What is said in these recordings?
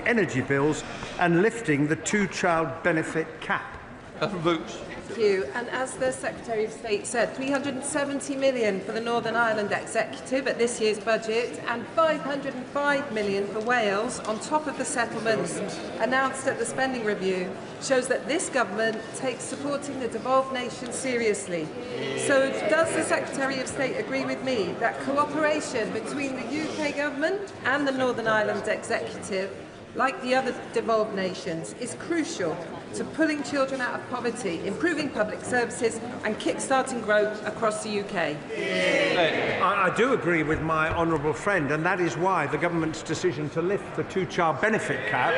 energy bills and lifting the two-child benefit cap. Thank you. And as the Secretary of State said, £370 million for the Northern Ireland Executive at this year's budget and £505 million for Wales on top of the settlements announced at the spending review shows that this government takes supporting the devolved nation seriously. So does the Secretary of State agree with me that cooperation between the UK government and the Northern Ireland Executive, like the other devolved nations, is crucial to pulling children out of poverty, improving public services and kick-starting growth across the UK? I do agree with my honourable friend, and that is why the government's decision to lift the two-child benefit cap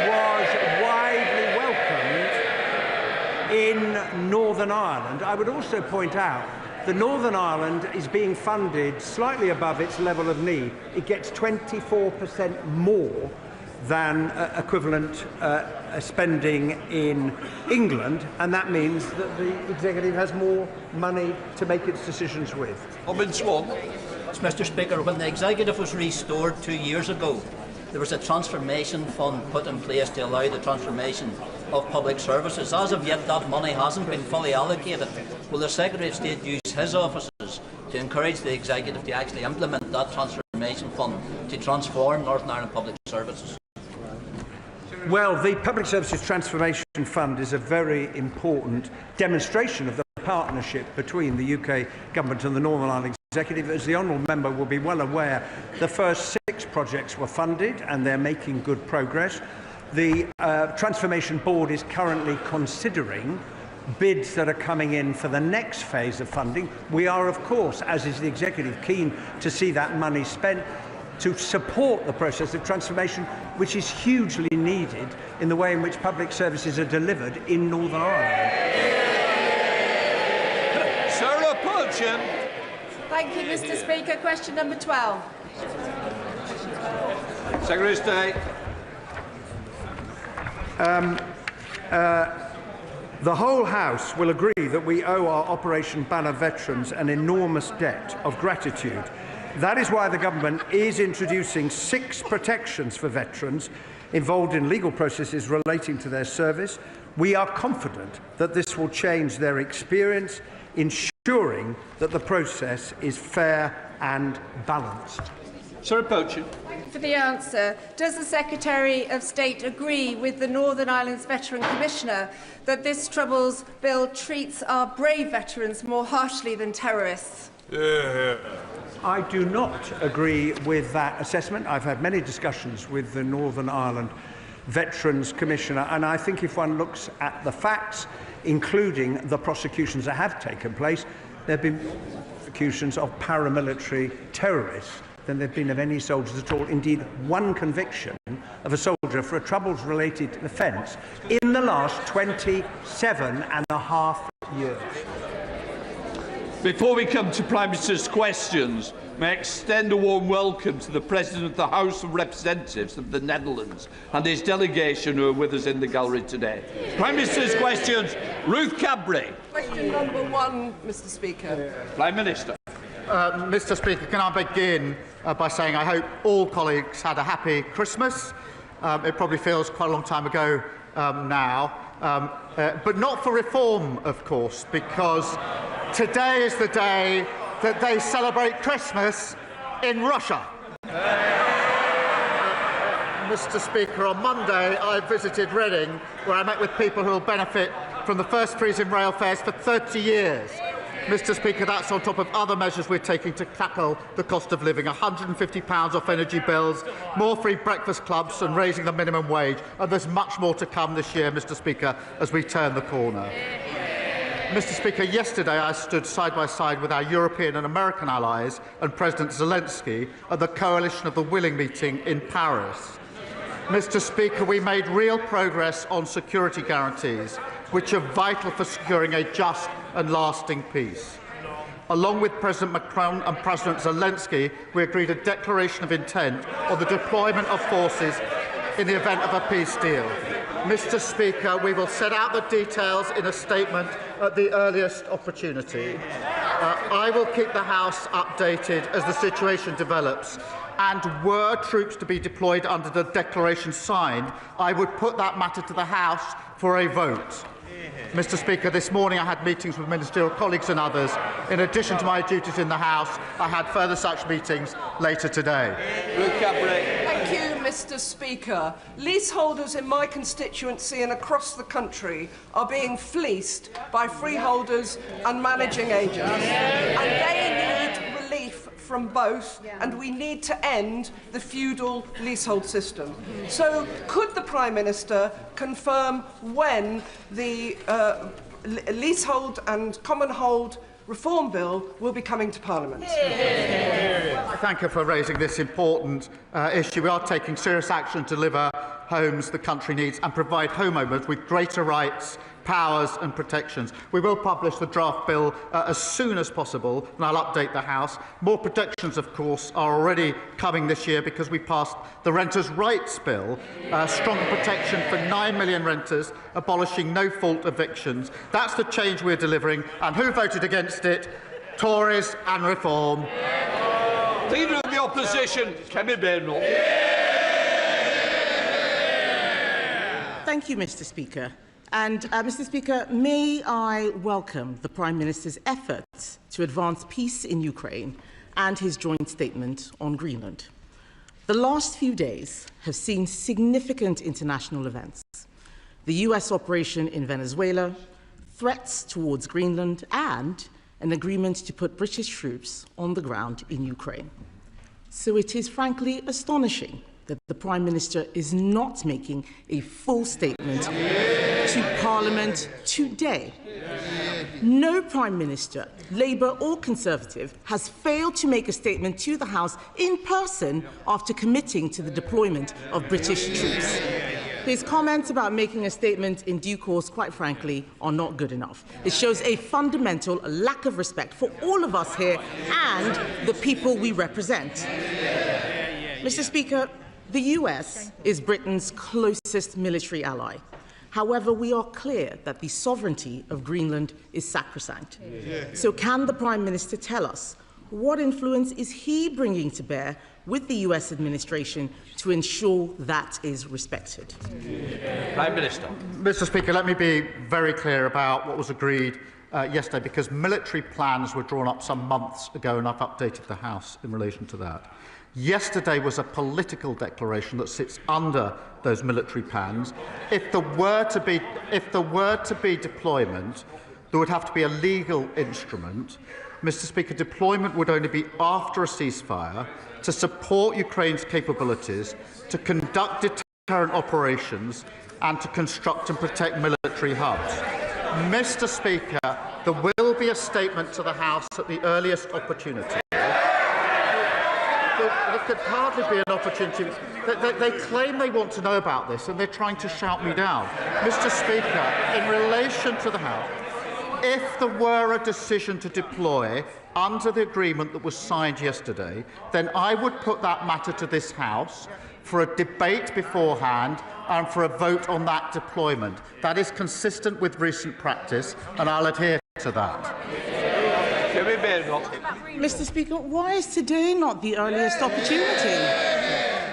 was widely welcomed in Northern Ireland. I would also point out that Northern Ireland is being funded slightly above its level of need. It gets 24% more than equivalent spending in England, and that means that the Executive has more money to make its decisions with. Mr. Speaker, when the Executive was restored 2 years ago, there was a transformation fund put in place to allow the transformation of public services. As of yet, that money hasn't been fully allocated. Will the Secretary of State use his offices to encourage the Executive to actually implement that transformation fund to transform Northern Ireland public services? Well, the Public Services Transformation Fund is a very important demonstration of the partnership between the UK Government and the Northern Ireland Executive. As the honourable member will be well aware, the first 6 projects were funded and they're making good progress. The Transformation Board is currently considering bids that are coming in for the next phase of funding. We are, of course, as is the Executive, keen to see that money spent to support the process of transformation, which is hugely needed in the way in which public services are delivered in Northern Ireland. Sarah Purchin. Thank you, Mr. Speaker. Question number 12. Secretary of State. The whole House will agree that we owe our Operation Banner veterans an enormous debt of gratitude. That is why the government is introducing 6 protections for veterans involved in legal processes relating to their service. We are confident that this will change their experience, ensuring that the process is fair and balanced. Sarah Purchin. For the answer, does the Secretary of State agree with the Northern Ireland's Veteran Commissioner that this Troubles Bill treats our brave veterans more harshly than terrorists? I do not agree with that assessment. I've had many discussions with the Northern Ireland Veterans Commissioner, and I think if one looks at the facts, including the prosecutions that have taken place, there have been prosecutions of paramilitary terrorists than there have been of any soldiers at all. Indeed, one conviction of a soldier for a Troubles-related offence in the last 27.5 years. Before we come to Prime Minister's questions, may I extend a warm welcome to the President of the House of Representatives of the Netherlands and his delegation who are with us in the gallery today. Prime Minister's questions, Ruth Cadbury. Question number 1, Mr. Speaker. Prime Minister. Mr. Speaker, can I begin by saying I hope all colleagues had a happy Christmas. It probably feels quite a long time ago now, but not for reform, of course, because today is the day that they celebrate Christmas in Russia. Mr. Speaker, on Monday I visited Reading, where I met with people who will benefit from the first freeze in rail fares for 30 years. Mr. Speaker, that's on top of other measures we're taking to tackle the cost of living, £150 off energy bills, more free breakfast clubs and raising the minimum wage. And there's much more to come this year, Mr. Speaker, as we turn the corner. Mr. Speaker, yesterday I stood side by side with our European and American allies and President Zelensky at the Coalition of the Willing meeting in Paris. Mr. Speaker, we made real progress on security guarantees, which are vital for securing a just and lasting peace. Along with President Macron and President Zelensky, we agreed a declaration of intent on the deployment of forces in the event of a peace deal. Mr. Speaker, we will set out the details in a statement at the earliest opportunity. I will keep the House updated as the situation develops. And were troops to be deployed under the declaration signed, I would put that matter to the House for a vote. Mr. Speaker, this morning I had meetings with ministerial colleagues and others. In addition to my duties in the House, I had further such meetings later today. Thank you, Mr. Speaker. Leaseholders in my constituency and across the country are being fleeced by freeholders and managing agents. And they need relief from both, and we need to end the feudal leasehold system. So, could the Prime Minister confirm when the leasehold and common hold reform bill will be coming to Parliament? I thank you for raising this important issue. We are taking serious action to deliver homes the country needs and provide homeowners with greater rights, powers and protections. We will publish the draft bill as soon as possible, and I'll update the House. More protections, of course, are already coming this year because we passed the Renters' Rights Bill, stronger protection for 9 million renters, abolishing no-fault evictions. That's the change we're delivering. And who voted against it? Tories and Reform. Leader of the Opposition, Kemi Bernal. Thank you, Mr. Speaker. And, Mr. Speaker, may I welcome the Prime Minister's efforts to advance peace in Ukraine and his joint statement on Greenland. The last few days have seen significant international events. The US operation in Venezuela, threats towards Greenland, and an agreement to put British troops on the ground in Ukraine. So it is frankly astonishing that the Prime Minister is not making a full statement to Parliament today. No Prime Minister, Labour or Conservative, has failed to make a statement to the House in person after committing to the deployment of British troops. His comments about making a statement in due course, quite frankly, are not good enough. It shows a fundamental lack of respect for all of us here and the people we represent. Mr. Speaker, the US is Britain's closest military ally. However, we are clear that the sovereignty of Greenland is sacrosanct. So can the Prime Minister tell us what influence is he bringing to bear with the US administration to ensure that is respected? Prime Minister. Mr. Speaker, let me be very clear about what was agreed yesterday, because military plans were drawn up some months ago, and I've updated the House in relation to that. Yesterday was a political declaration that sits under those military plans. If there were to be deployment, there would have to be a legal instrument. Mr. Speaker, deployment would only be after a ceasefire to support Ukraine's capabilities, to conduct deterrent operations, and to construct and protect military hubs. Mr. Speaker, there will be a statement to the House at the earliest opportunity. There could hardly be an opportunity. They claim they want to know about this, and they're trying to shout me down. Mr. Speaker, in relation to the House, if there were a decision to deploy under the agreement that was signed yesterday, then I would put that matter to this House for a debate beforehand and for a vote on that deployment. That is consistent with recent practice, and I'll adhere to that. Mr. Speaker, why is today not the earliest opportunity?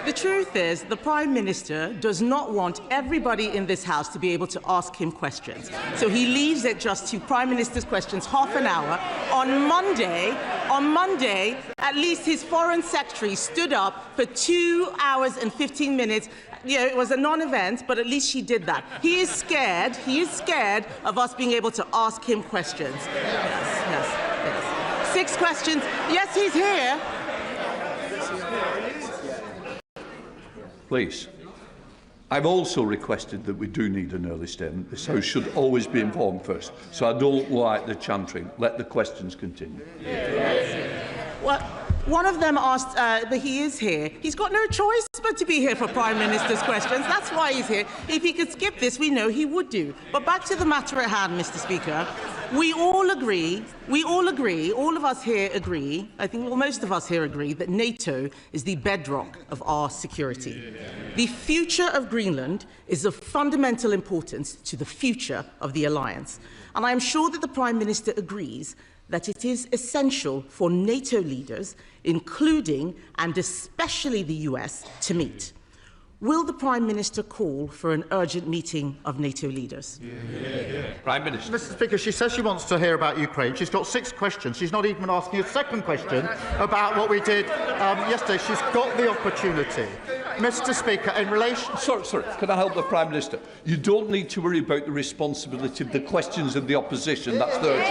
The truth is, the Prime Minister does not want everybody in this House to be able to ask him questions. So he leaves it just to Prime Minister's questions half an hour. On Monday, at least his Foreign Secretary stood up for 2 hours and 15 minutes. You know, it was a non-event, but at least she did that. He is scared of us being able to ask him questions. Yes. 6 questions. Yes, he's here. Please. I've also requested that we do need an early statement. This House should always be informed first. So I don't like the chantering. Let the questions continue. Well, one of them asked, but he is here. He's got no choice but to be here for Prime Minister's questions. That's why he's here. If he could skip this, we know he would do. But back to the matter at hand, Mr. Speaker. We all agree, all of us here agree, I think most of us here agree, that NATO is the bedrock of our security. The future of Greenland is of fundamental importance to the future of the alliance. And I am sure that the Prime Minister agrees that it is essential for NATO leaders, including and especially the US, to meet. Will the Prime Minister call for an urgent meeting of NATO leaders? Prime Minister. Mr. Speaker, she says she wants to hear about Ukraine. She's got 6 questions. She's not even asking a second question about what we did yesterday. She's got the opportunity. Mr. Speaker, in relation... Sorry, can I help the Prime Minister? You don't need to worry about the responsibility of the questions of the opposition. That's the...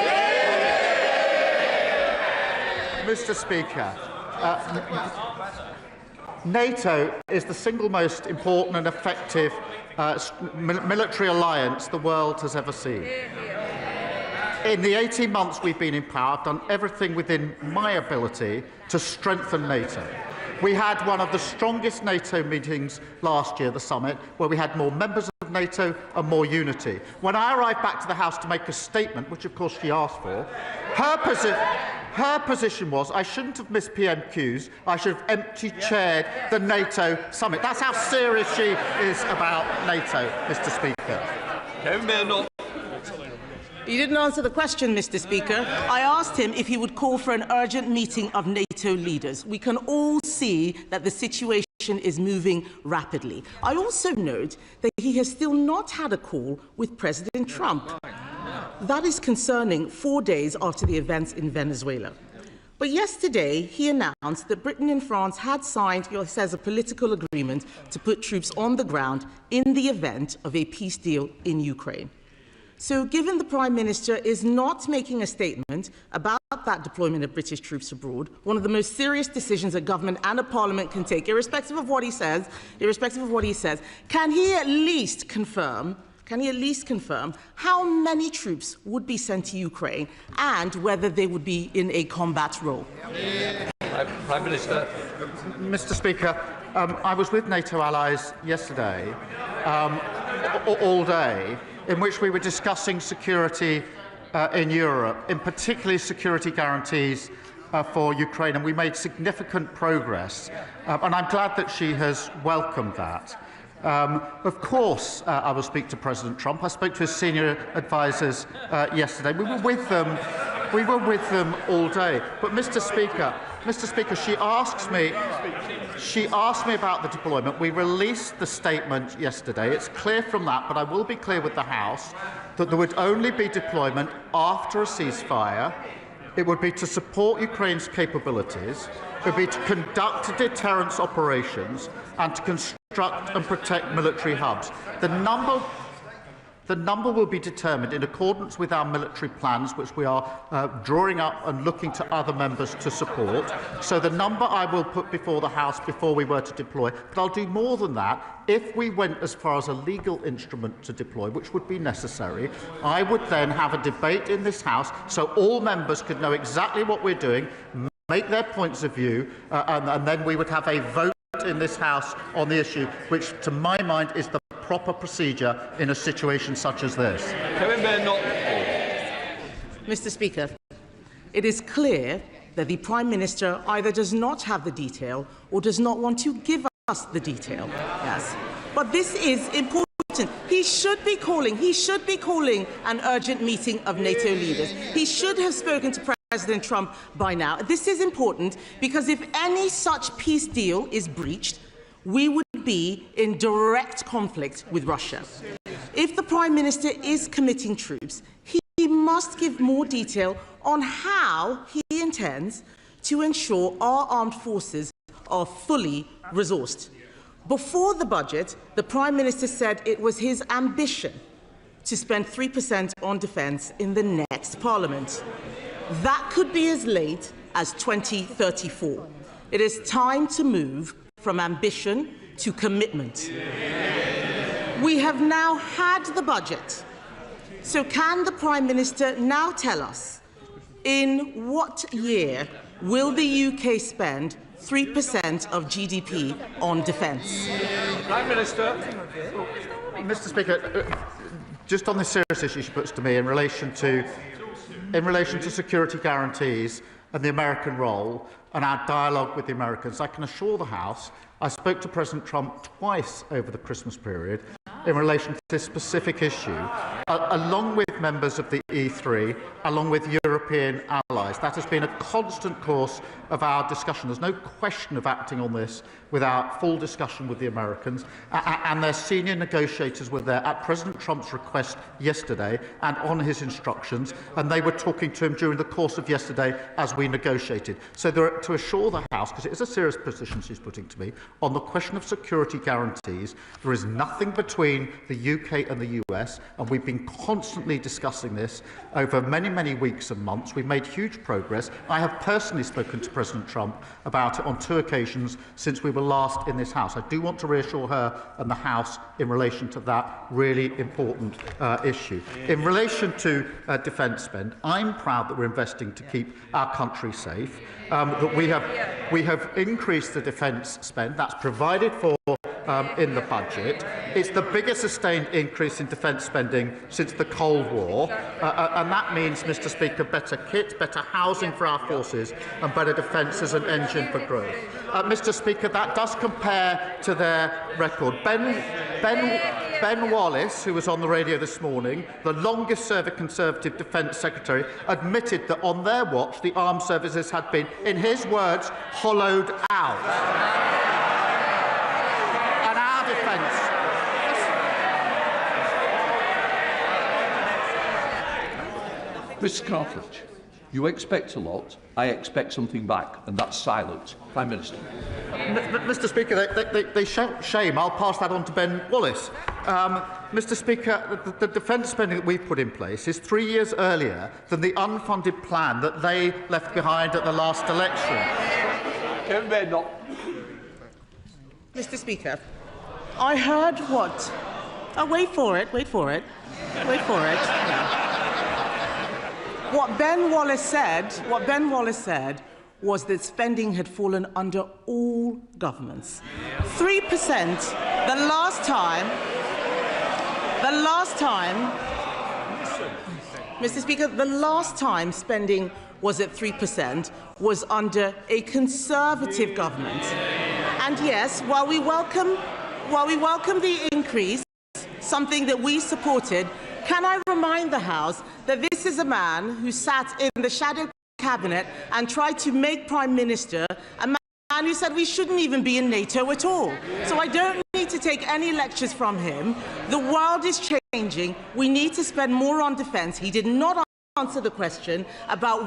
Mr. Speaker, NATO is the single most important and effective military alliance the world has ever seen. In the 18 months we've been in power, I've done everything within my ability to strengthen NATO. We had one of the strongest NATO meetings last year, the summit, where we had more members of NATO and more unity. When I arrived back to the House to make a statement, which of course she asked for, her position was I shouldn't have missed PMQs, I should have empty-chaired the NATO summit. That's how serious she is about NATO, Mr. Speaker. You didn't answer the question, Mr. Speaker. I asked him if he would call for an urgent meeting of NATO leaders. We can all see that the situation is moving rapidly. I also note that he has still not had a call with President Trump. That is concerning 4 days after the events in Venezuela. But yesterday, he announced that Britain and France had signed, he says, a political agreement to put troops on the ground in the event of a peace deal in Ukraine. So, given the Prime Minister is not making a statement about that deployment of British troops abroad, one of the most serious decisions a government and a parliament can take, irrespective of what he says, can he at least confirm how many troops would be sent to Ukraine and whether they would be in a combat role? Prime Minister. Mr. Speaker, I was with NATO allies yesterday, all day, in which we were discussing security in Europe, in particularly security guarantees for Ukraine, and we made significant progress. And I'm glad that she has welcomed that. Of course, I will speak to President Trump. I spoke to his senior advisers yesterday. We were with them all day. But, Mr. Speaker, she asked me about the deployment. We released the statement yesterday. It's clear from that, but I will be clear with the House that there would only be deployment after a ceasefire. It would be to support Ukraine's capabilities. It would be to conduct deterrence operations and to construct and protect military hubs. The number will be determined in accordance with our military plans, which we are drawing up and looking to other members to support. So the number I will put before the House before we were to deploy. But I'll do more than that. If we went as far as a legal instrument to deploy, which would be necessary, I would then have a debate in this House so all members could know exactly what we're doing, make their points of view, and then we would have a vote in this House on the issue, which, to my mind, is the proper procedure in a situation such as this. Mr. Speaker, it is clear that the Prime Minister either does not have the detail or does not want to give us the detail. Yes. But this is important. He should be calling an urgent meeting of NATO leaders. He should have spoken to President Trump by now. This is important because if any such peace deal is breached, we would be in direct conflict with Russia. If the Prime Minister is committing troops, he must give more detail on how he intends to ensure our armed forces are fully resourced. Before the budget, the Prime Minister said it was his ambition to spend 3% on defence in the next Parliament. That could be as late as 2034. It is time to move from ambition to commitment. We have now had the budget. So can the Prime Minister now tell us in what year will the UK spend 3% of GDP on defence? Prime Minister. Mr. Speaker, just on this serious issue she puts to me in relation to security guarantees and the American role and our dialogue with the Americans, I can assure the House I spoke to President Trump twice over the Christmas period in relation to this specific issue, along with members of the E3, along with Europe European allies. That has been a constant course of our discussion. There's no question of acting on this without full discussion with the Americans, and their senior negotiators were there at President Trump's request yesterday and on his instructions, and they were talking to him during the course of yesterday as we negotiated. So to assure the House, because it is a serious position she's putting to me, on the question of security guarantees, there is nothing between the UK and the US, and we've been constantly discussing this over many, many weeks and months. We've made huge progress. I have personally spoken to President Trump about it on 2 occasions since we were last in this House. I do want to reassure her and the House in relation to that really important issue. In relation to defence spend, I'm proud that we're investing to keep our country safe, that we have increased the defence spend. That's provided for in the budget. It's the biggest sustained increase in defence spending since the Cold War, and that means, Mr. Speaker, better kit, better housing for our forces and better defence as an engine for growth. Mr. Speaker, that does compare to their record. Ben Wallace, who was on the radio this morning, the longest-serving Conservative Defence Secretary, admitted that on their watch the armed services had been, in his words, hollowed out. And our defence... Mr Cartledge, you expect a lot. I expect something back, and that's silence. Prime Minister. Mr. Speaker, they shout shame. I'll pass that on to Ben Wallace. Mr. Speaker, the defence spending that we've put in place is 3 years earlier than the unfunded plan that they left behind at the last election. Mr. Speaker, I heard what... Oh, wait for it. Yeah. What Ben Wallace said was that spending had fallen under all governments. 3%, the last time, Mr. Speaker, the last time spending was at 3% was under a Conservative government. And yes, while we welcome the increase, something that we supported, can I remind the House that this is a man who sat in the shadow cabinet and tried to make Prime Minister a man who said we shouldn't even be in NATO at all. So I don't need to take any lectures from him. The world is changing. We need to spend more on defence. He did not answer the question about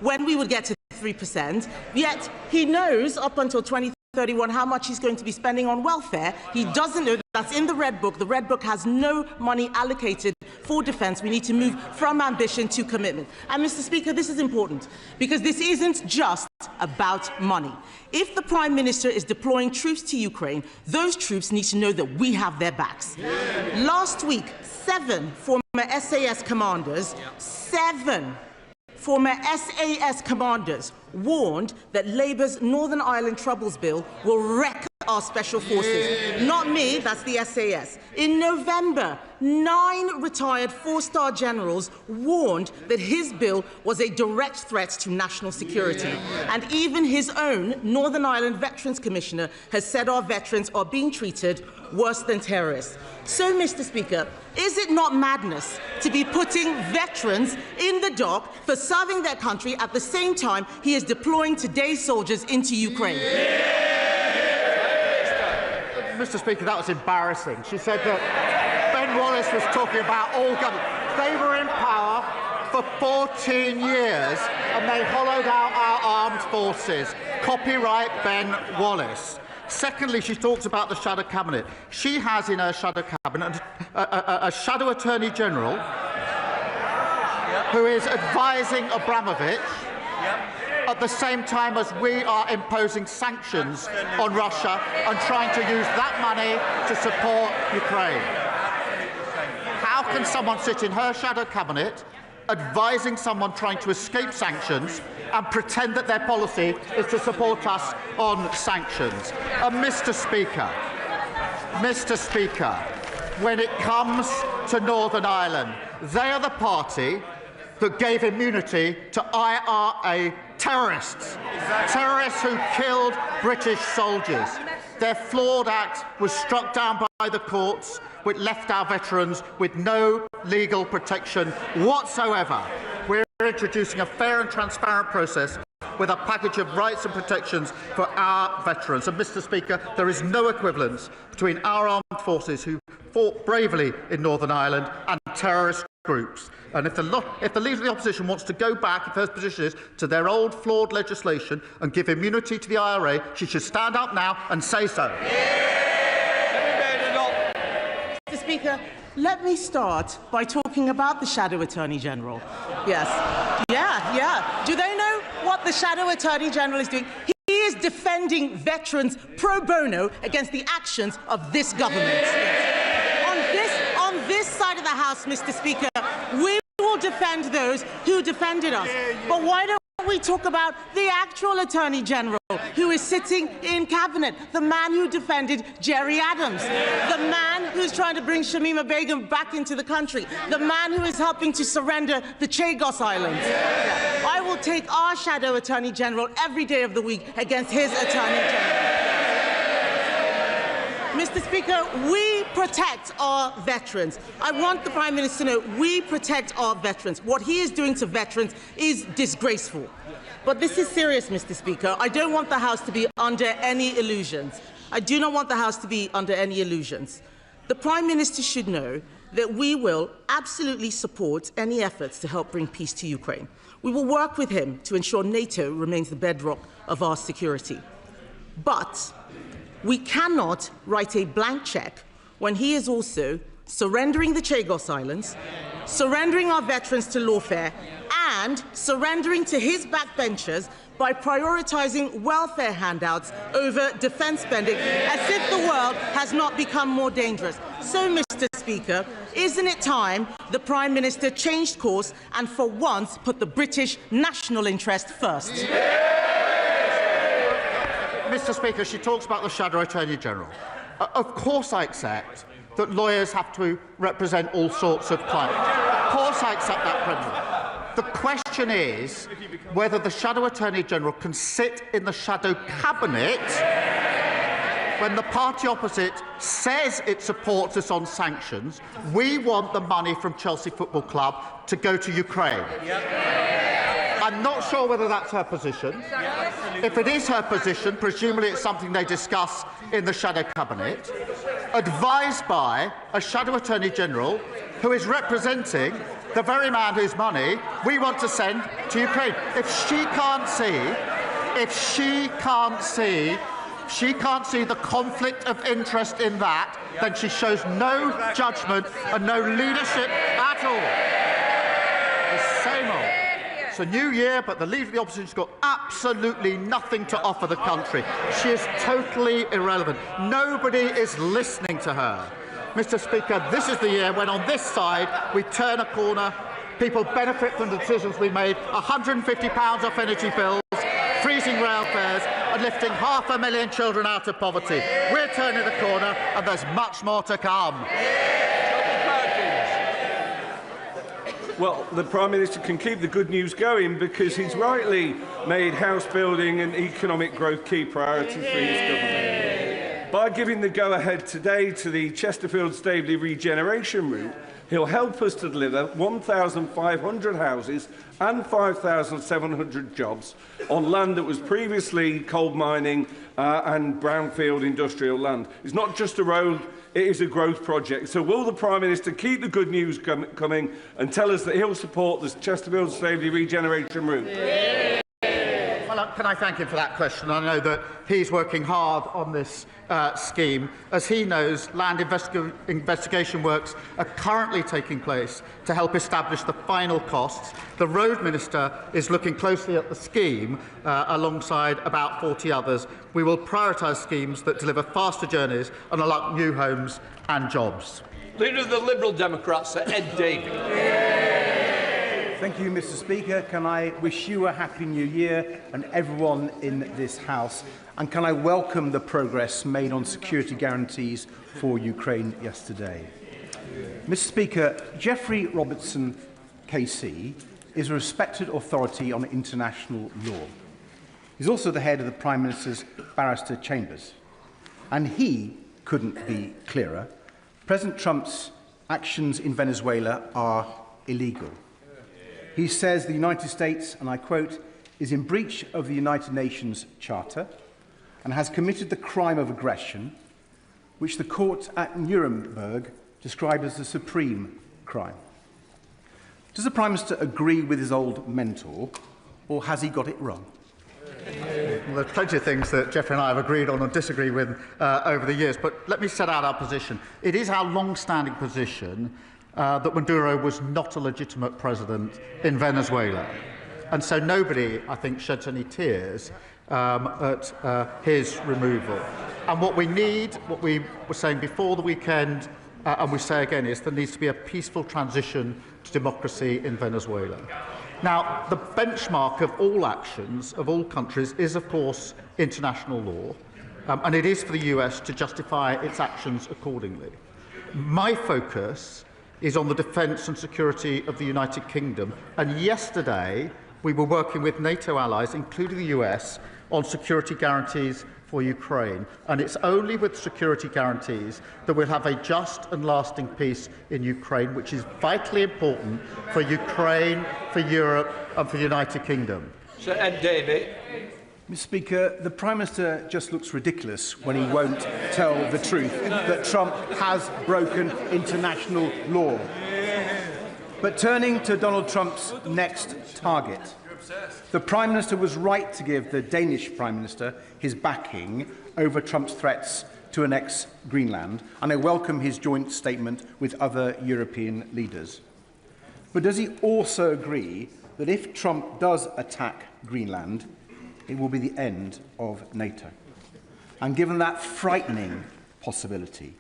when we would get to 3%, yet he knows up until 2031 how much he's going to be spending on welfare. He doesn't know. That's in the Red Book. The Red Book has no money allocated for defence. We need to move from ambition to commitment. And, Mr. Speaker, this is important because this isn't just about money. If the Prime Minister is deploying troops to Ukraine, those troops need to know that we have their backs. Last week, 7 former SAS commanders, 7 former SAS commanders warned that Labour's Northern Ireland Troubles Bill will wreck our special forces. Not me, that's the SAS. In November, 9 retired 4-star generals warned that his bill was a direct threat to national security. And even his own Northern Ireland Veterans Commissioner has said our veterans are being treated worse than terrorists. So, Mr. Speaker, is it not madness to be putting veterans in the dock for serving their country at the same time he is deploying today's soldiers into Ukraine? Mr. Speaker, that was embarrassing. She said that Ben Wallace was talking about all government. They were in power for 14 years and they hollowed out our armed forces. Copyright Ben Wallace. Secondly, she talks about the shadow cabinet. She has in her shadow cabinet a shadow attorney general who is advising Abramovich at the same time as we are imposing sanctions on Russia and trying to use that money to support Ukraine. How can someone sit in her shadow cabinet advising someone trying to escape sanctions and pretend that their policy is to support us on sanctions? Mr. Speaker, when it comes to Northern Ireland, they are the party that gave immunity to IRA terrorists, terrorists who killed British soldiers. Their flawed act was struck down by the courts, which left our veterans with no legal protection whatsoever. we're introducing a fair and transparent process with a package of rights and protections for our veterans. And, Mr. Speaker, there is no equivalence between our armed forces who fought bravely in Northern Ireland and terrorist groups. And if the Leader of the Opposition wants to go back, if her position is, to their old flawed legislation and give immunity to the IRA, she should stand up now and say so. Mr. Speaker, let me start by talking about the Shadow Attorney General. Yes. Yeah. Do they know what the Shadow Attorney General is doing? He is defending veterans pro bono against the actions of this government. On this side of the House, Mr. Speaker, we will defend those who defended us. But why don't we talk about the actual Attorney General who is sitting in Cabinet, the man who defended Jerry Adams, the man who's trying to bring Shamima Begum back into the country, the man who is helping to surrender the Chagos Islands. I will take our Shadow Attorney General every day of the week against his Attorney General. Mr. Speaker, we protect our veterans. I want the Prime Minister to know we protect our veterans. What he is doing to veterans is disgraceful. But this is serious, Mr. Speaker. I don't want the House to be under any illusions. I do not want the House to be under any illusions. The Prime Minister should know that we will absolutely support any efforts to help bring peace to Ukraine. We will work with him to ensure NATO remains the bedrock of our security. But we cannot write a blank cheque when he is also surrendering the Chagos Islands, surrendering our veterans to lawfare, and surrendering to his backbenchers by prioritising welfare handouts over defence spending, as if the world has not become more dangerous. So, Mr. Speaker, isn't it time the Prime Minister changed course and for once put the British national interest first? Mr. Speaker, she talks about the Shadow Attorney General. Of course I accept that lawyers have to represent all sorts of clients. Of course I accept that principle. The question is whether the Shadow Attorney General can sit in the Shadow Cabinet when the party opposite says it supports us on sanctions. We want the money from Chelsea Football Club to go to Ukraine. I'm not sure whether that's her position. If it is her position, presumably it's something they discuss in the Shadow Cabinet, advised by a Shadow Attorney General who is representing the very man whose money we want to send to Ukraine. If she can't see the conflict of interest in that, then she shows no judgment and no leadership at all. The same old. It's a new year, but the Leader of the Opposition has got absolutely nothing to offer the country. She is totally irrelevant. Nobody is listening to her. Mr. Speaker, this is the year when on this side we turn a corner, people benefit from the decisions we made, £150 off energy bills, freezing rail fares and lifting 500,000 children out of poverty. We're turning the corner and there's much more to come. Well, the Prime Minister can keep the good news going because he's rightly made house building and economic growth key priorities for his government. By giving the go-ahead today to the Chesterfield-Staveley regeneration route, he'll help us to deliver 1,500 houses and 5,700 jobs on land that was previously coal mining and brownfield industrial land. It's not just a road, it is a growth project. So will the Prime Minister keep the good news coming and tell us that he'll support the Chesterfield-Staveley regeneration route? Well, can I thank him for that question? I know that he's working hard on this scheme. As he knows, land investigation works are currently taking place to help establish the final costs. The Road Minister is looking closely at the scheme alongside about 40 others. We will prioritise schemes that deliver faster journeys and unlock new homes and jobs. Leader of the Liberal Democrats, Sir Ed Davey. Thank you, Mr. Speaker. Can I wish you a Happy New Year and everyone in this House? And can I welcome the progress made on security guarantees for Ukraine yesterday? Mr. Speaker, Geoffrey Robertson, KC, is a respected authority on international law. He's also the head of the Prime Minister's barrister chambers. And he couldn't be clearer. President Trump's actions in Venezuela are illegal. He says the United States, and I quote, is in breach of the United Nations Charter and has committed the crime of aggression, which the court at Nuremberg described as the supreme crime. Does the Prime Minister agree with his old mentor, or has he got it wrong? Well, there's plenty of things that Geoffrey and I have agreed on and disagree with over the years, but let me set out our position. It is our long-standing position that Maduro was not a legitimate president in Venezuela. And so nobody, I think, sheds any tears at his removal. And what we need, what we were saying before the weekend, and we say again, is there needs to be a peaceful transition to democracy in Venezuela. Now, the benchmark of all actions of all countries is, of course, international law, and it is for the US to justify its actions accordingly. My focus is on the defence and security of the United Kingdom, and yesterday we were working with NATO allies, including the US, on security guarantees for Ukraine. And it's only with security guarantees that we'll have a just and lasting peace in Ukraine, which is vitally important for Ukraine, for Europe and for the United Kingdom. Sir Ed Davey. Mr. Speaker, the Prime Minister just looks ridiculous when he won't tell the truth that Trump has broken international law. But turning to Donald Trump's next target, the Prime Minister was right to give the Danish Prime Minister his backing over Trump's threats to annex Greenland, and I welcome his joint statement with other European leaders. But does he also agree that if Trump does attack Greenland, it will be the end of NATO? And given that frightening possibility,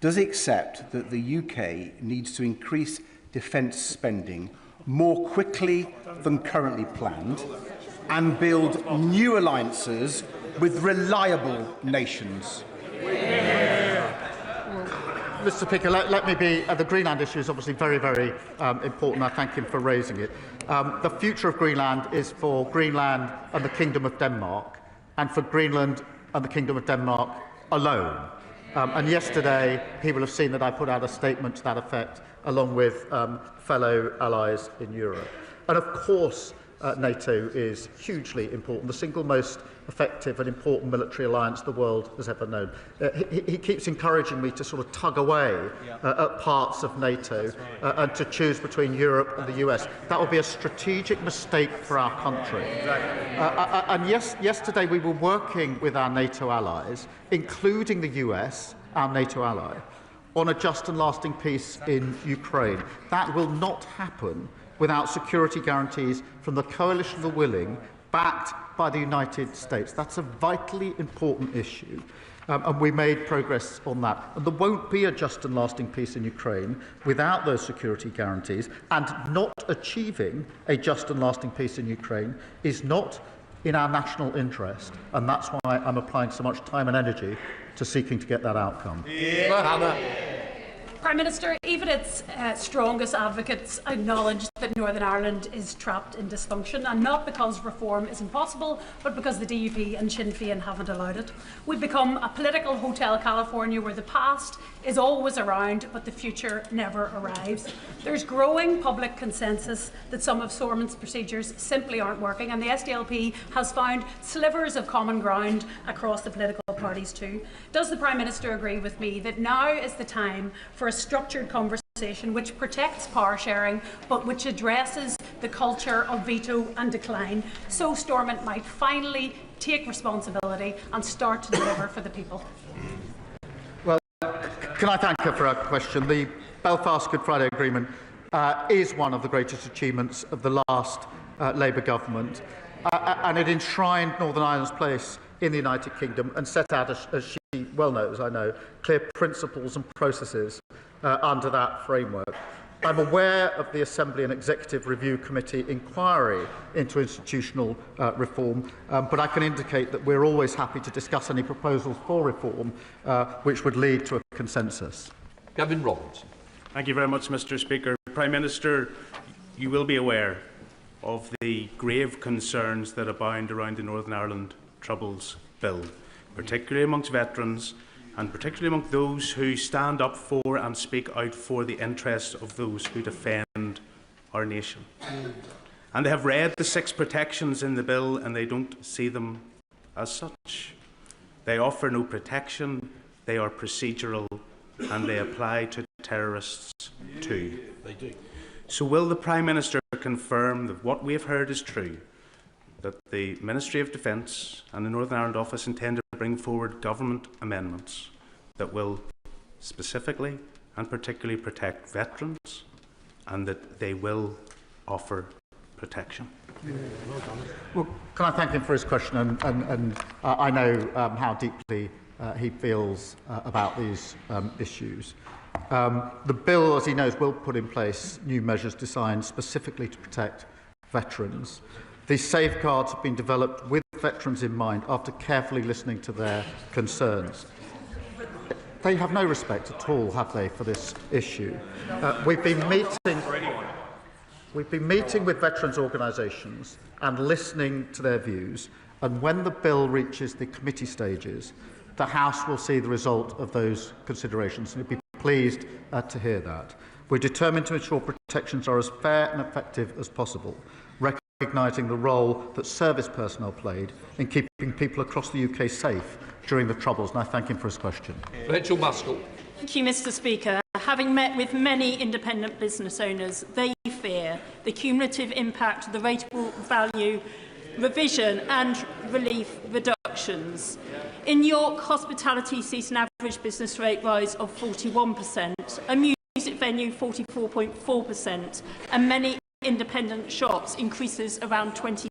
does he accept that the UK needs to increase defence spending more quickly than currently planned and build new alliances with reliable nations? Mr. Speaker, let me be... the Greenland issue is obviously very, very important. I thank him for raising it. The future of Greenland is for Greenland and the Kingdom of Denmark, and for Greenland and the Kingdom of Denmark alone. And yesterday, he will have seen that I put out a statement to that effect, along with fellow allies in Europe. And of course, NATO is hugely important, the single most effective and important military alliance the world has ever known. He keeps encouraging me to sort of tug away at parts of NATO and to choose between Europe and the US. That would be a strategic mistake for our country. And yesterday we were working with our NATO allies, including the US, our NATO ally, on a just and lasting peace in Ukraine. That will not happen without security guarantees from the coalition of the willing, backed by the United States. That's a vitally important issue, and we made progress on that. And there won't be a just and lasting peace in Ukraine without those security guarantees, and not achieving a just and lasting peace in Ukraine is not in our national interest, and that's why I'm applying so much time and energy to seeking to get that outcome. Prime Minister, even its strongest advocates acknowledge that Northern Ireland is trapped in dysfunction, and not because reform is impossible, but because the DUP and Sinn Féin haven't allowed it. We've become a political Hotel California where the past is always around, but the future never arrives. There's growing public consensus that some of Stormont's procedures simply aren't working, and the SDLP has found slivers of common ground across the political parties too. Does the Prime Minister agree with me that now is the time for a structured conversation which protects power sharing but which addresses the culture of veto and decline, so Stormont might finally take responsibility and start to deliver for the people? Well, can I thank her for her question? The Belfast Good Friday Agreement is one of the greatest achievements of the last Labour government, and it enshrined Northern Ireland's place in the United Kingdom and set out, as she well knows, I know, clear principles and processes under that framework. I'm aware of the Assembly and Executive Review Committee inquiry into institutional reform, but I can indicate that we're always happy to discuss any proposals for reform which would lead to a consensus. Gavin Robertson. Thank you very much, Mr. Speaker. Prime Minister, you will be aware of the grave concerns that abound around the Northern Ireland Troubles Bill, particularly amongst veterans and particularly among those who stand up for and speak out for the interests of those who defend our our nation. And they have read the 6 protections in the bill and they don't see them as such. They offer no protection, they are procedural, and they apply to terrorists too. They do. So will the Prime Minister confirm that what we have heard is true, that the Ministry of Defence and the Northern Ireland Office intend to bring forward government amendments that will specifically and particularly protect veterans, and that they will offer protection? Well, can I thank him for his question, and I know how deeply he feels about these issues. The bill, as he knows, will put in place new measures designed specifically to protect veterans. These safeguards have been developed with veterans in mind after carefully listening to their concerns. They have no respect at all, have they, for this issue? We've been meeting with veterans' organisations and listening to their views, and when the bill reaches the committee stages, the House will see the result of those considerations, and it'll be pleased to hear that. We're determined to ensure protections are as fair and effective as possible, recognising the role that service personnel played in keeping people across the UK safe during the Troubles, and I thank him for his question. Rachel Maskell. Thank you, Mr. Speaker. Having met with many independent business owners, they fear the cumulative impact of the rateable value revision and relief reductions. In York, hospitality sees an average business rate rise of 41%, a music venue 44.4%, and many independent shops increases around 27%.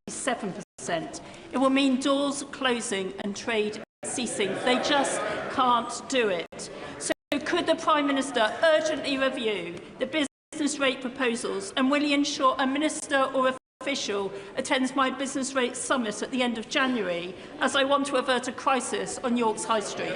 It will mean doors closing and trade ceasing. They just can't do it. So could the Prime Minister urgently review the business rate proposals, and will he ensure a minister or official attends my business rate summit at the end of January, as I want to avert a crisis on York's High Street?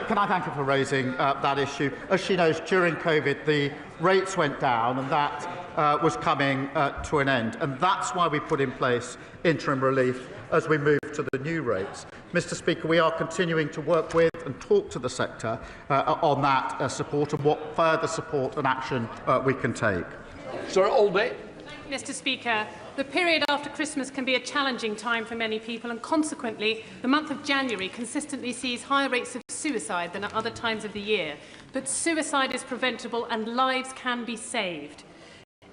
Can I thank her for raising that issue? As she knows, during COVID, the rates went down, and that was coming to an end. And that's why we put in place interim relief as we move to the new rates. Mr. Speaker, we are continuing to work with and talk to the sector on that support and what further support and action we can take. Sir Albee. Mr. Speaker, the period after Christmas can be a challenging time for many people, and consequently the month of January consistently sees higher rates of suicide than at other times of the year. But suicide is preventable and lives can be saved.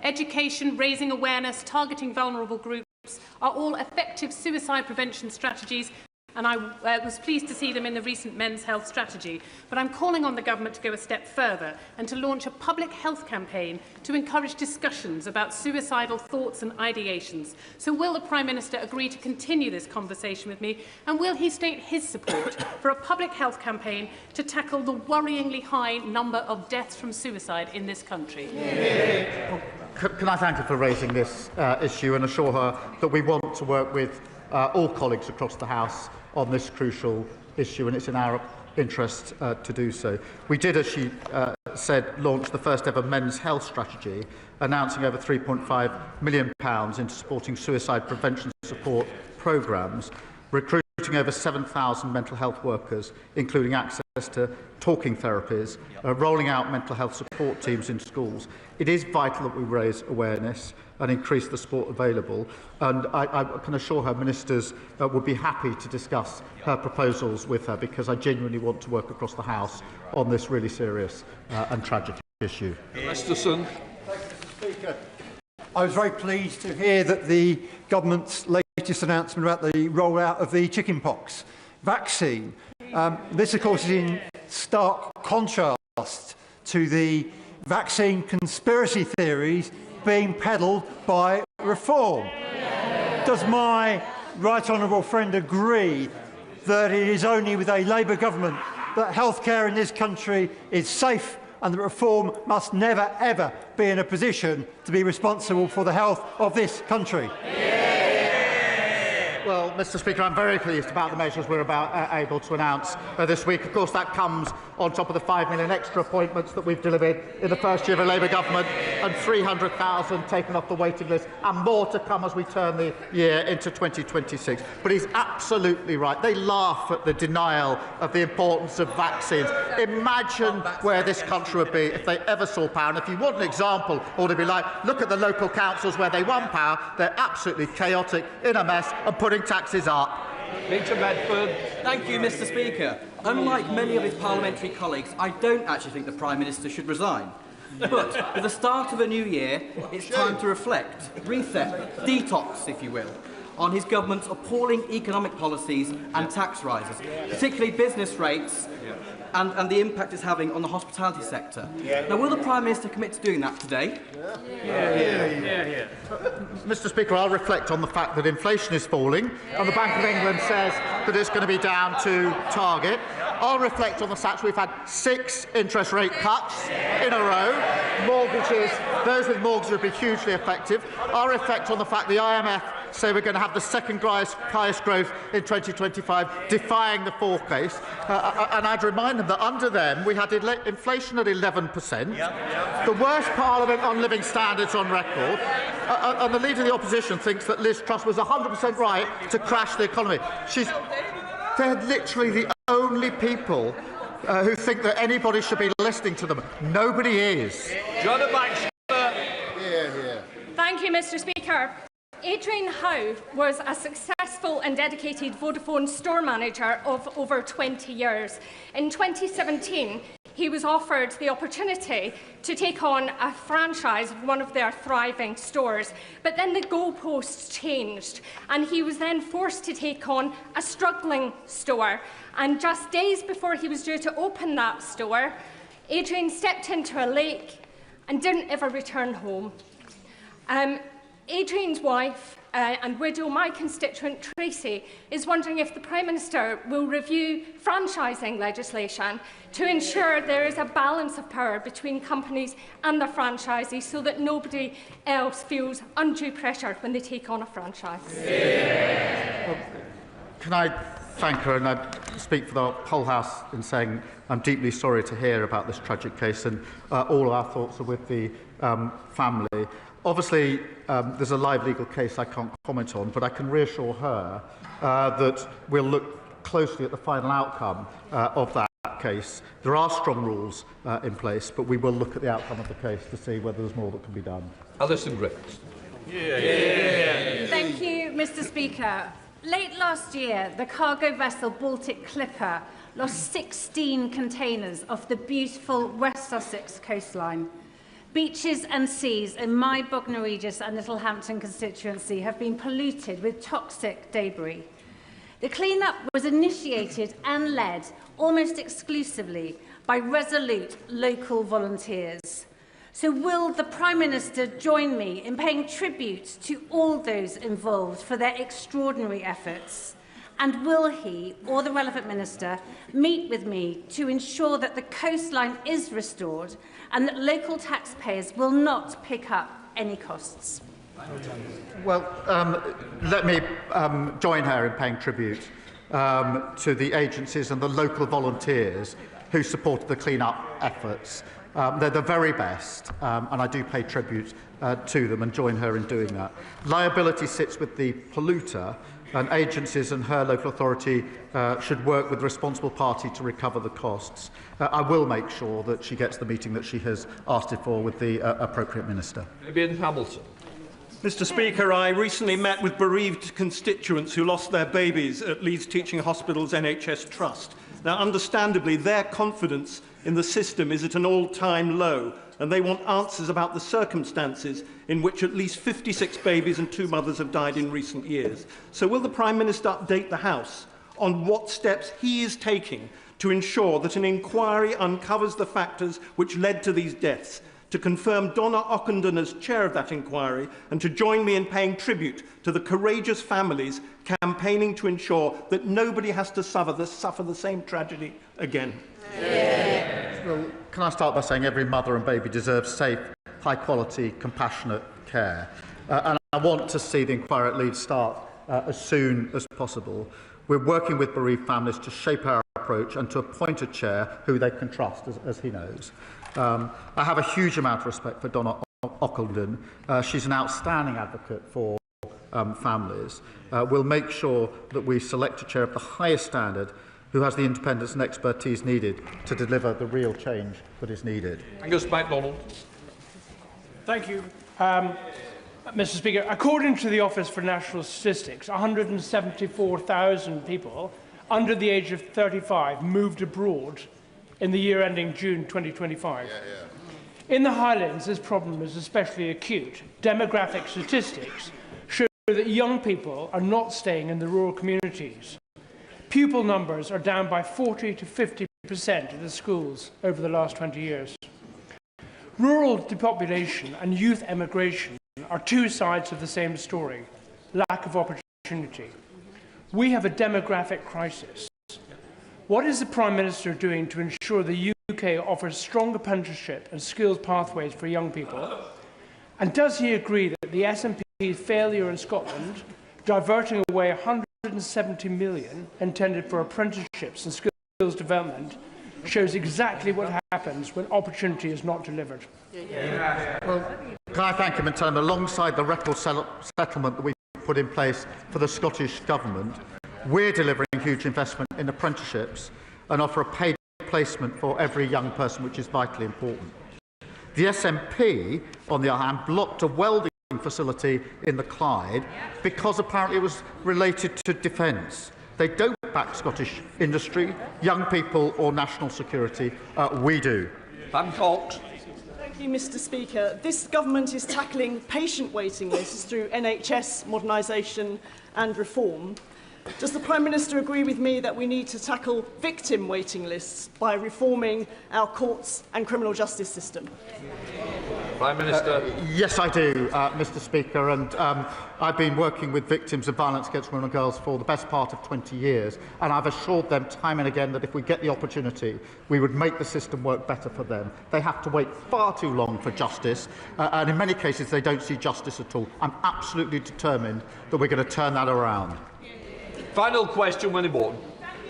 Education, raising awareness, targeting vulnerable groups are all effective suicide prevention strategies, and I was pleased to see them in the recent Men's Health Strategy. But I'm calling on the Government to go a step further and to launch a public health campaign to encourage discussions about suicidal thoughts and ideations. So will the Prime Minister agree to continue this conversation with me, and will he state his support for a public health campaign to tackle the worryingly high number of deaths from suicide in this country? Can I thank her for raising this issue and assure her that we want to work with all colleagues across the House on this crucial issue, and it's in our interest to do so. We did, as she said, launch the first ever men's health strategy, announcing over £3.5 million into supporting suicide prevention support programmes, recruiting over 7,000 mental health workers, including access to talking therapies, rolling out mental health support teams in schools. It is vital that we raise awareness and increase the support available, and I can assure her ministers would be happy to discuss her proposals with her, because I genuinely want to work across the House on this really serious and tragic issue. Masterson. Speaker, I was very pleased to hear that the government's latest announcement about the rollout of the chickenpox vaccine. This, of course, is in stark contrast to the vaccine conspiracy theories being peddled by Reform. Does my right honourable friend agree that it is only with a Labour government that healthcare in this country is safe, and that Reform must never ever be in a position to be responsible for the health of this country? Well, Mr. Speaker, I'm very pleased about the measures we're able to announce this week. Of course, that comes on top of the 5 million extra appointments that we've delivered in the first year of a Labour government, and 300,000 taken off the waiting list, and more to come as we turn the year into 2026. But he's absolutely right. They laugh at the denial of the importance of vaccines. Imagine where this country would be if they ever saw power. And if you want an example, or to be like, look at the local councils where they won power. They're absolutely chaotic, in a mess, and putting taxes up. Peter Bedford. Thank you, Mr. Speaker. Unlike many of his parliamentary colleagues, I don't actually think the Prime Minister should resign. But with the start of a new year, it's time to reflect, reset, detox, if you will, on his government's appalling economic policies and tax rises, particularly business rates and the impact it's having on the hospitality sector. Now, will the Prime Minister commit to doing that today? Mr. Speaker, I'll reflect on the fact that inflation is falling, and the Bank of England says that it's going to be down to target. I'll reflect on the fact we've had 6 interest rate cuts in a row. Mortgages, those with mortgages would be hugely effective. I'll reflect on the fact the IMF say we're going to have the second highest growth in 2025, defying the forecast. And I'd remind them that under them we had inflation at 11%, the worst parliament on living standards on record, and the Leader of the Opposition thinks that Liz Truss was 100% right to crash the economy. They're literally the only people who think that anybody should be listening to them. Nobody is. Thank you, Mr. Speaker. Adrian Howe was a successful and dedicated Vodafone store manager of over 20 years. In 2017, he was offered the opportunity to take on a franchise of one of their thriving stores. But then the goalposts changed, and he was then forced to take on a struggling store. And just days before he was due to open that store, Adrian stepped into a lake and didn't ever return home. Adrian's wife and widow, my constituent Tracy, is wondering if the Prime Minister will review franchising legislation to ensure there is a balance of power between companies and their franchisees, so that nobody else feels undue pressure when they take on a franchise. Well, can I thank her, and I speak for the whole House in saying I'm deeply sorry to hear about this tragic case, and all our thoughts are with the family. Obviously, there's a live legal case I can't comment on, but I can reassure her that we'll look closely at the final outcome of that case. There are strong rules in place, but we will look at the outcome of the case to see whether there's more that can be done. Alison Griffiths. Thank you, Mr. Speaker. Late last year, the cargo vessel Baltic Clipper lost 16 containers off the beautiful West Sussex coastline. Beaches and seas in my Bognor Regis and Littlehampton constituency have been polluted with toxic debris. The clean-up was initiated and led almost exclusively by resolute local volunteers. So will the Prime Minister join me in paying tribute to all those involved for their extraordinary efforts? And will he, or the relevant minister, meet with me to ensure that the coastline is restored and that local taxpayers will not pick up any costs? Well, let me join her in paying tribute to the agencies and the local volunteers who supported the clean-up efforts. They're the very best, and I do pay tribute to them and join her in doing that. Liability sits with the polluter, and agencies and her local authority should work with the responsible party to recover the costs. I will make sure that she gets the meeting that she has asked it for with the appropriate minister. Ian Hamilton. Mr. Speaker, I recently met with bereaved constituents who lost their babies at Leeds Teaching Hospital's NHS Trust. Now, understandably, their confidence in the system is at an all-time low, and they want answers about the circumstances in which at least 56 babies and 2 mothers have died in recent years. So will the Prime Minister update the House on what steps he is taking to ensure that an inquiry uncovers the factors which led to these deaths, to confirm Donna Ockenden as chair of that inquiry, and to join me in paying tribute to the courageous families campaigning to ensure that nobody has to suffer the same tragedy again? Well, can I start by saying every mother and baby deserves safe, high-quality, compassionate care. And I want to see the inquiry at Leeds start as soon as possible. We're working with bereaved families to shape our approach and to appoint a chair who they can trust, as he knows. I have a huge amount of respect for Donna Ockenden. She's an outstanding advocate for families. We'll make sure that we select a chair of the highest standard who has the independence and expertise needed to deliver the real change that is needed. Angus MacDonald. Thank you. Mr. Speaker, according to the Office for National Statistics, 174,000 people under the age of 35 moved abroad in the year ending June 2025. In the Highlands, this problem is especially acute. Demographic statistics show that young people are not staying in the rural communities. Pupil numbers are down by 40 to 50% of the schools over the last 20 years. Rural depopulation and youth emigration are two sides of the same story: lack of opportunity. We have a demographic crisis. What is the Prime Minister doing to ensure the UK offers strong apprenticeship and skills pathways for young people? And does he agree that the SNP's failure in Scotland, diverting away 170 million intended for apprenticeships and skills development, shows exactly what happens when opportunity is not delivered? Well, can I thank him and tell him, alongside the record settlement that we put in place for the Scottish Government, we're delivering huge investment in apprenticeships and offer a paid placement for every young person, which is vitally important. The SNP, on the other hand, blocked a welding facility in the Clyde because apparently it was related to defence. They don't back Scottish industry, young people or national security. We do. Cox. Thank you, Mr. Speaker. This government is tackling patient waiting lists through NHS modernisation and reform. Does the Prime Minister agree with me that we need to tackle victim waiting lists by reforming our courts and criminal justice system? Prime Minister. Yes, I do, Mr. Speaker, and I've been working with victims of violence against women and girls for the best part of 20 years, and I've assured them time and again that if we get the opportunity, we would make the system work better for them. They have to wait far too long for justice, and in many cases they don't see justice at all. I'm absolutely determined that we're going to turn that around. Final question, Winnie Morton.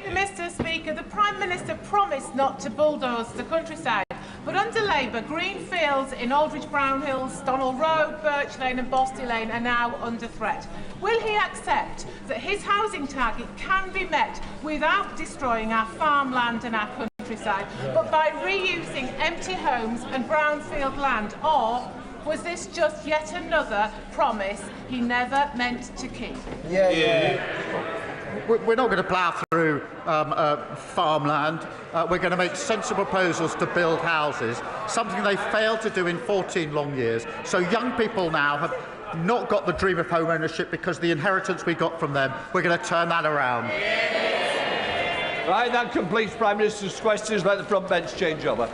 Mr. Speaker, the Prime Minister promised not to bulldoze the countryside, but under Labour, green fields in Aldridge Brownhills, Donnell Road, Birch Lane and Bosty Lane are now under threat. Will he accept that his housing target can be met without destroying our farmland and our countryside, but by reusing empty homes and brownfield land? Or was this just yet another promise he never meant to keep? We're not going to plough through farmland. We're going to make sensible proposals to build houses, something they failed to do in 14 long years. So young people now have not got the dream of home ownership because the inheritance we got from them. We're going to turn that around. Right, that completes Prime Minister's questions. Let the front bench change over.